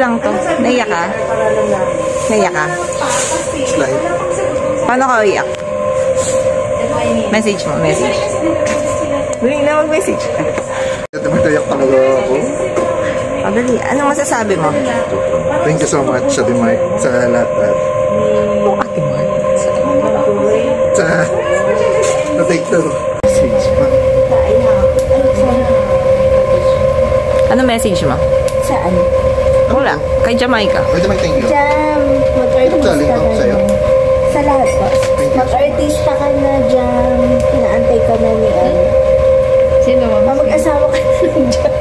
lang to. Naiyak ka? Naiyak ka? Slide. Paano ka iyak? Message mo, message. Huling na mag-message. Natayak talaga ako. Pabali, anong masasabi mo? Thank you so much sa Mike, sa lahat. Ate Mark. Sa na-take to. Message pa. Ano message mo? Saan? Wala. Kay Jamaica. Pwede mag-thank you. Jam, mag-artista ka sa'yo. na. Sa lahat po. Mag-artista ka na, Jam. Pinaantay ka na ni Al. Sino mo? Mag-asawa ka na ng Jam.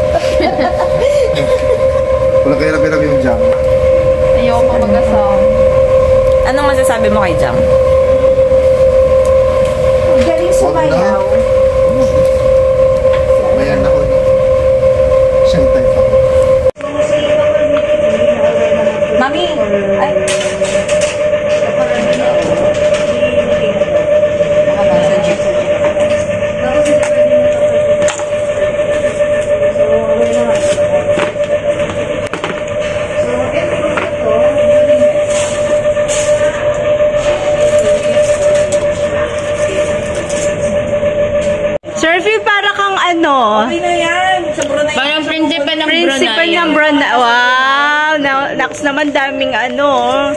Walang kahirap-hirap yung jam. Ayoko pa mag-asawa. Anong masasabi mo kay Jam? Galing sumayaw. Mayan ako. Siyang type ako. Mami! Ay! Okay na yan. Sa Brunei. Parang principal ng Brunei. Principal ng Brunei. Wow! Naks naman daming ano.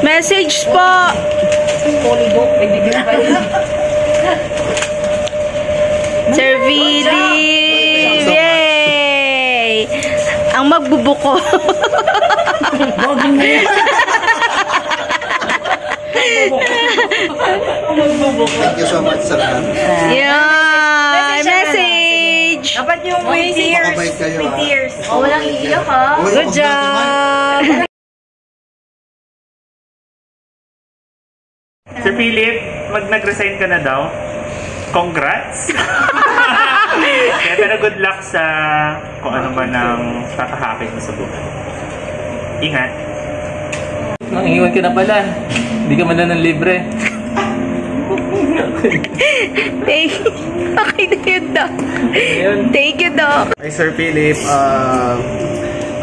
Message po. Sir Philip. Yay! Ang magbubuko. Thank you so much sa lahat. Yeah! Message! Dapat yung with tears. Makabait kayo, With ha? tears. Oh, walang iiyak ha. Good job! Sir Philip, nag-resign ka na daw. Congrats! Kaya pero good luck sa kung ano man ang tatahakin mo sa buhay. Ingat! Nangiwan ka na pala. Hindi ka man na ng libre. Thank you. Okay na yun, Doc. Thank you, Doc. Hi Sir Philip,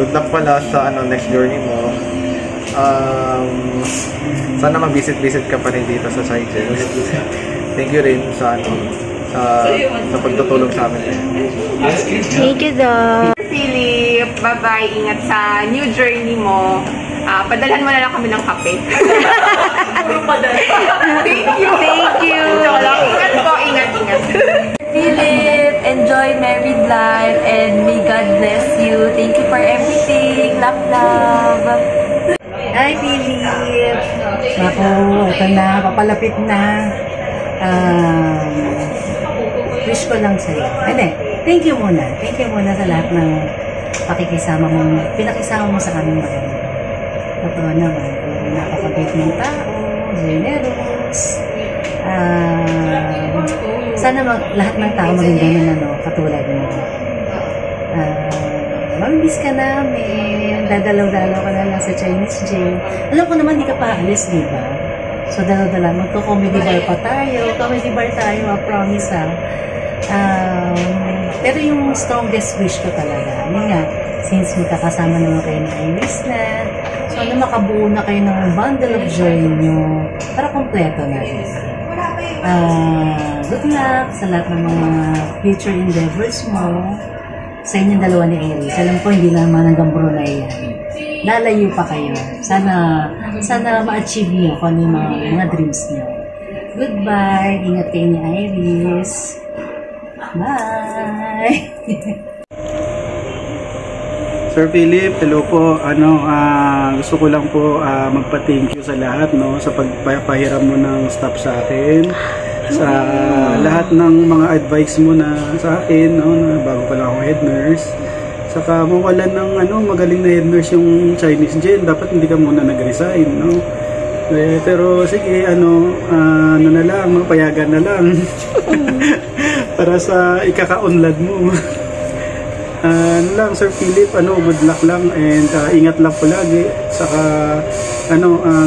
good luck pala sa next journey mo. Sana mag-visit ka pa rin dito sa Seychelles. Thank you rin sa sa pagtutulong sa amin. Thank you, Doc. Philip, bye-bye. Ingat sa new journey mo. Padalhan mo na lang kami ng kape. Thank you. Thank you. Ingat po, ingat. Philip, enjoy married life and may God bless you. Thank you for everything. Love, love. Hi, Philip. Ako, ito na. Papalapit na. Wish ko lang sa'yo. Thank you muna. Thank you muna sa lahat ng pakikisama mo. Pinakisama mo sa kami mga. Totoo naman. Napakabait ng tao. Generous. Sana lahat ng tao maging ganun katulad mo. Mamimiss ka namin. Dadalaw-dalaw ka na lang sa Chinese jail. Alam ko naman, di ka pa alis, di ba? So, dalaw-dalaw. Magko-comedy bar pa tayo. Comedy bar tayo, I promise ha. Pero yung strongest wish ko talaga, yun nga, since magkakasama naman kayo ng Iris na, so makabuo na kayo ng bundle of joy nyo para kompleto na rin. Good luck sa lahat ng mga future endeavors mo. Sa inyong dalawa ni Iris. Alam ko hindi naman hanggang Brunei yan. Lalayo pa kayo. Sana ma-achieve niyo kung ano yung mga dreams niyo. Goodbye. Ingat kayo ni Iris. Bye. Sir Philip, hello po. Gusto ko lang po magpa-thank you sa lahat sa pagpapahiram mo ng staff sa akin. Sa lahat ng mga advice mo na sa akin, na bago pa lang ako head nurse. Saka mawalan ng magaling na head nurse yung Chinese jail, dapat hindi ka muna nag-resign, pero sige, na lang, payagan na lang. Para sa ikaka-unlad mo. Lang Sir Philip, good luck lang and ingat lang po lagi. Saka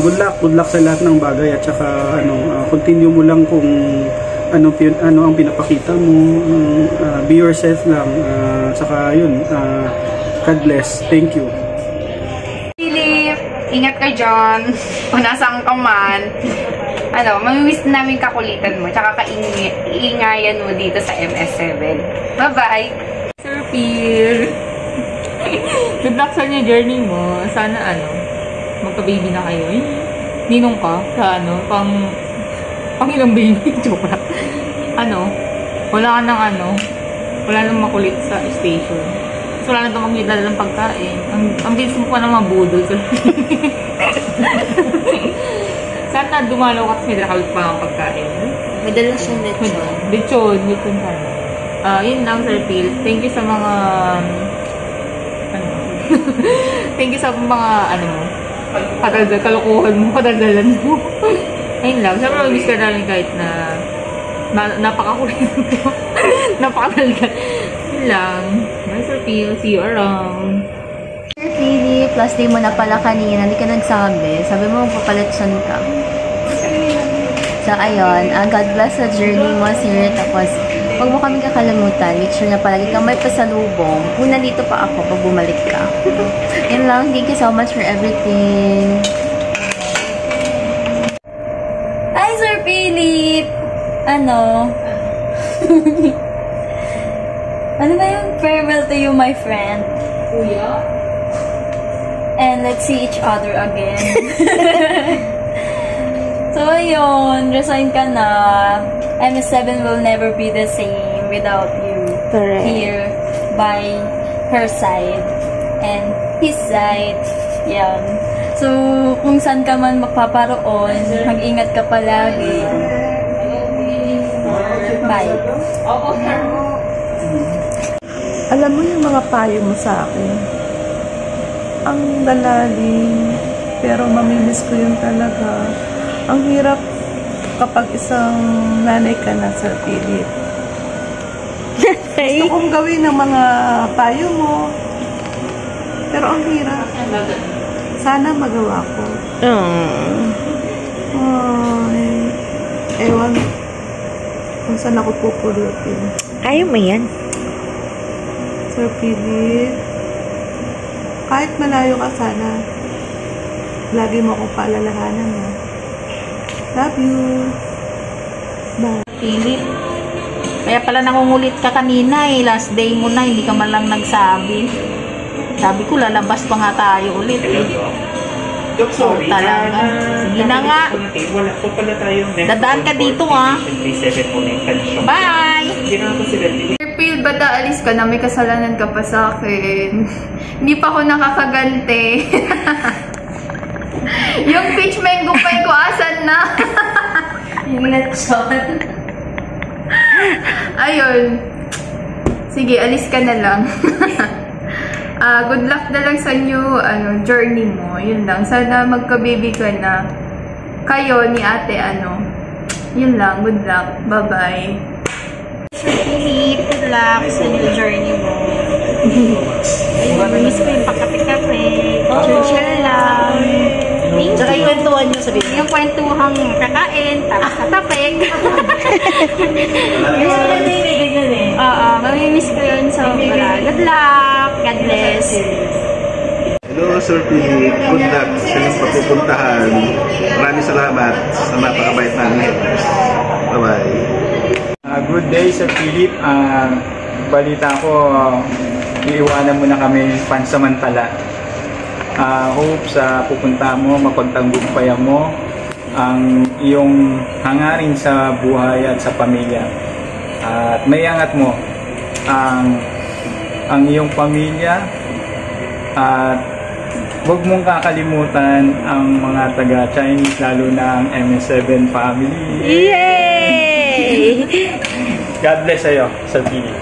good luck sa lahat ng bagay at saka continue mo lang kung ano ang pinapakita mo. Be yourself lang. Saka yun, God bless. Thank you. Philip, ingat ka dyan. Kung nasaan ka man. Mamimiss namin kakulitan mo. Tsaka iingayan mo dito sa MS7. Bye-bye. Sir Phil, good luck sa new journey mo. Sana magka-baby na kayo. Ninong ka sa pang ilang baby. Joke lang. Wala nang makulit sa station. So, wala nang makita ng pagkain. Ang bilis mo pa na mabudol. Sana dumalaw ka at may dala pa ang pagkain. May dala siyang lechon. Lechon sana. Yun lang, Sir Phil. Thank you sa mga thank you sa mga kalokohan mo, padaldalan mo. Ayun lang. Siyempre, mag-miss ka namin kahit na napakakulit mo. Napakadalgal. Yun lang. Bye, Sir Phil. See you around. Sir Philip, last day mo na pala kanina, hindi ka nagsabi. Sabi mo, papalatsan ka. So, ayun. God bless sa journey mo, sir. Tapos, huwag mo kami kakalimutan. Make sure na palagi kang may pasalubong. Una dito pa ako pag bumalik ka. Yun lang. Thank you so much for everything. Hi, Sir Philip! Ano ba yung farewell to you, my friend? Kuya? And let's see each other again. So, ayun. Resign ka na. MS7 will never be the same without you. Correct. Here by her side and his side. Yan. So, kung saan ka man magpaparoon, mag-ingat ka palagi. Bye. Alam mo yung mga payo mo sa akin. Ang lalalim, pero mamimiss ko yun talaga. Ang hirap kapag isang nanay ka na, Sir Philip. Gusto kong gawin ang mga payo mo, pero ang hirap. Sana magawa ko. Ewan kung saan ako pupulutin. Ayaw mo yan. Sir Philip, kahit malayo ka sana, lagi mo akong paalalahanan mo. Love you. Bye. Philip, kaya pala nangungulit ka kanina last day mo na, hindi ka man lang nagsabi. Sabi ko, lalabas pa nga tayo ulit Sorry. Talaga. Sige na nga. Wala po pala tayong Dadaan ka dito ha. Bye! Sir Phil, ba't aalis ka na? May kasalanan ka pa sa akin. Hindi pa ako nakakaganti. Yung peach mango pie ko, asan na? Yung lechon. Ayun. Sige, alis ka na lang. Good luck na lang sa new journey mo. Yun lang. Sana magka-baby ka na. Kayo ni ate, yun lang. Good luck. Bye-bye. Sir Philip, good luck sa new journey mo. Ayun, miss ko yung pagkape-kape. Chill lang. Tsaka yung kwentuhan nyo, sabihin. Yung kwentuhang kakain, tapos katapig. Oo, mamimiss ko yun sobra. Good luck. God bless. Hello, Sir Philip. Good luck sa inyong pagpupuntahan. Maraming salamat sa napakabait namin. Bye-bye. Good day, Sir Philip. Balita ko, iiwanan mo na kami pansamantala. Hope sa pupunta mo, mapagtagumpayan mo ang iyong hangarin sa buhay at sa pamilya. At maiangat mo ang iyong pamilya at huwag mong kakalimutan ang mga taga-Chinese, lalo na ang MS7 family. Yay! God bless sa'yo, Sir Philip.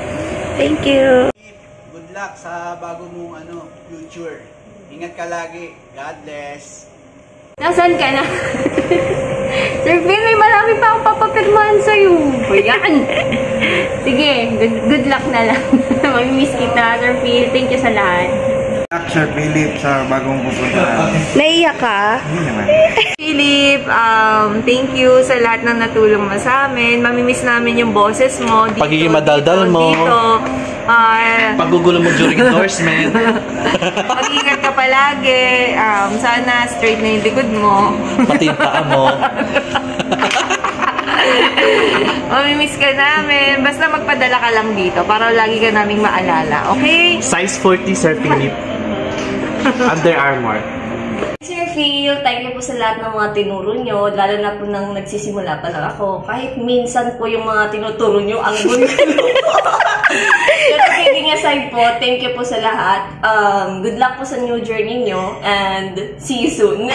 Thank you. Good luck sa bago mong future. Ingat ka lagi. God bless. Nasaan ka na? Sir Phil, may marami pa akong papapirmahan sa'yo. Yan. Sige, good luck na lang. Mag-miss kita, Sir Phil. Thank you sa lahat. Sir Philip, sa bagong pupuntahan. Naiyak ka? Hindi naman. Philip, thank you sa lahat ng natulong mo sa amin. Mamimiss namin yung boses mo dito. Pagiging madaldal mo. Dito. Paggugulo mo during endorsement. Mag-ingat ka palagi. Sana straight na yung likod mo. Pati yung paa mo. Mamimiss ka namin. Basta magpadala ka lang dito para lagi ka naming maalala. Okay? Size 40, Sir Philip. Under Armour. Sir Phil, thank you po sa lahat ng mga tinuro nyo, lalo na po nang nagsisimula pa lang ako. Kahit minsan po yung mga tinuturo nyo, ang gulo. Pero kidding aside po, thank you po sa lahat. Good luck po sa new journey nyo, and see you soon.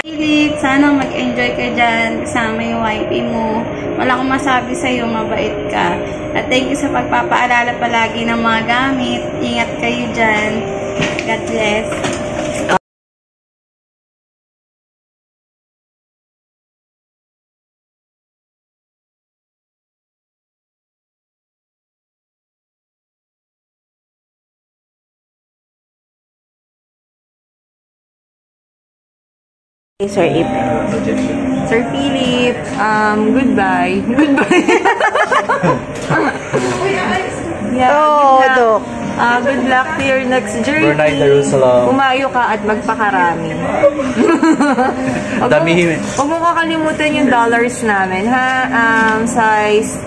Philip, sana mag-enjoy ka dyan kasama yung wifey mo. Wala akong masabi sa'yo, mabait ka. At thank you sa pagpapaalala palagi ng mga gamit. Ingat kayo dyan. God bless. Sir Ip. Sir Philip, goodbye. Goodbye. Dok. Good luck to your next journey. Brunei, Jerusalem. Umayo ka at magpakarami. Huwag mo kakalimutan yung dollars namin, ha? Size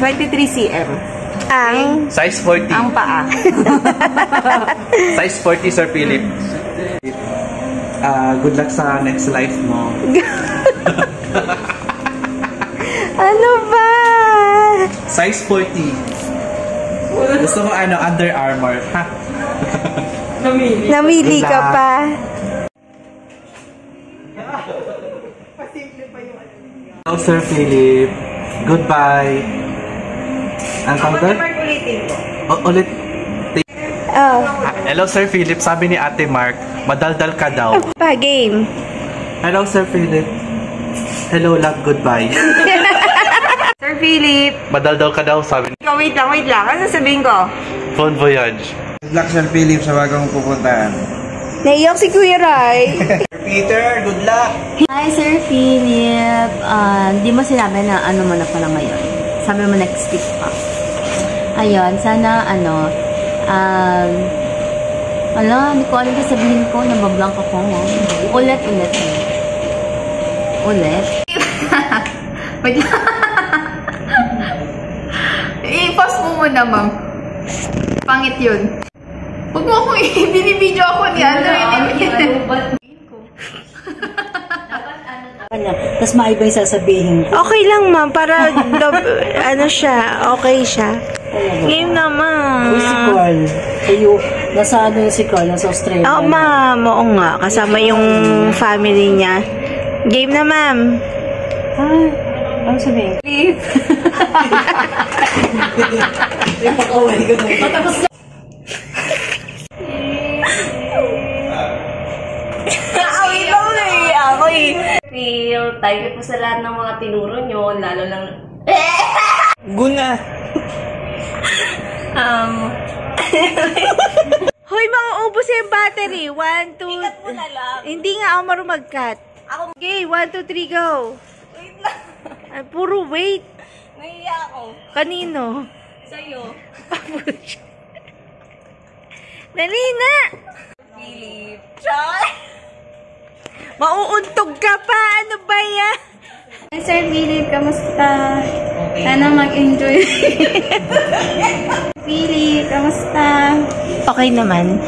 23 cm. Ang? Size 40. Ang paa. Size 40, Sir Philip. Good luck sa next life mo. Ano ba? Size 40. Gusto mo Under Armour, ha? Namili ka pa. Hello, Sir Philip. Goodbye. Ang tawag? Ulit. Hello, Sir Philip. Sabi ni Ate Mark, madaldal ka daw. Pa-game. Hello, Sir Philip. Hello, love. Goodbye. Sir Philip. Madaldal ka daw, sabi ni... Wait lang. Ano sabihin ko? Bon voyage. Good luck, Sir Philip, sa bagong pupuntahan. Naiyak si Kuya Rai. Peter, good luck! Hi, Sir Philip. Di mo sinabi na ano mo na pala ngayon. Sabi mo next week pa. Ayun, sana hindi ko alam yung sabihin ko, nabablank ako. Ulit. Wait lang. I-pause mo muna, ma'am. Pangit yun. Huwag mo akong binibidyo ako ni Tapos maiba yung sasabihin ko. Okay lang, ma'am. Para, okay siya. Game naman. Uy, si Carl. Nasa si Carl? Nasa Australia. Oo, ma'am. Oo nga. Kasama yung family niya. Game na, ma'am. Ano sabihin? Please. Ipag-away ko na. Matapos na. Phil, thank you po sa lahat ng mga tinuro nyo, lalo lang... Guna. Hoy, mauubos yung battery. 1, 2... Ikat mo na lang. Hindi nga ako marunong mag-cut. Okay, 1, 2, 3, go. Wait lang. Ay, puro wait. Nahiya ako. Kanino? Sa'yo. Dali na. Philip. Mauuntog ka pa. Ano ba yan? Hi, Sir Philip. Kamusta? Sana mag-enjoy. Philip, kamusta? Okay naman.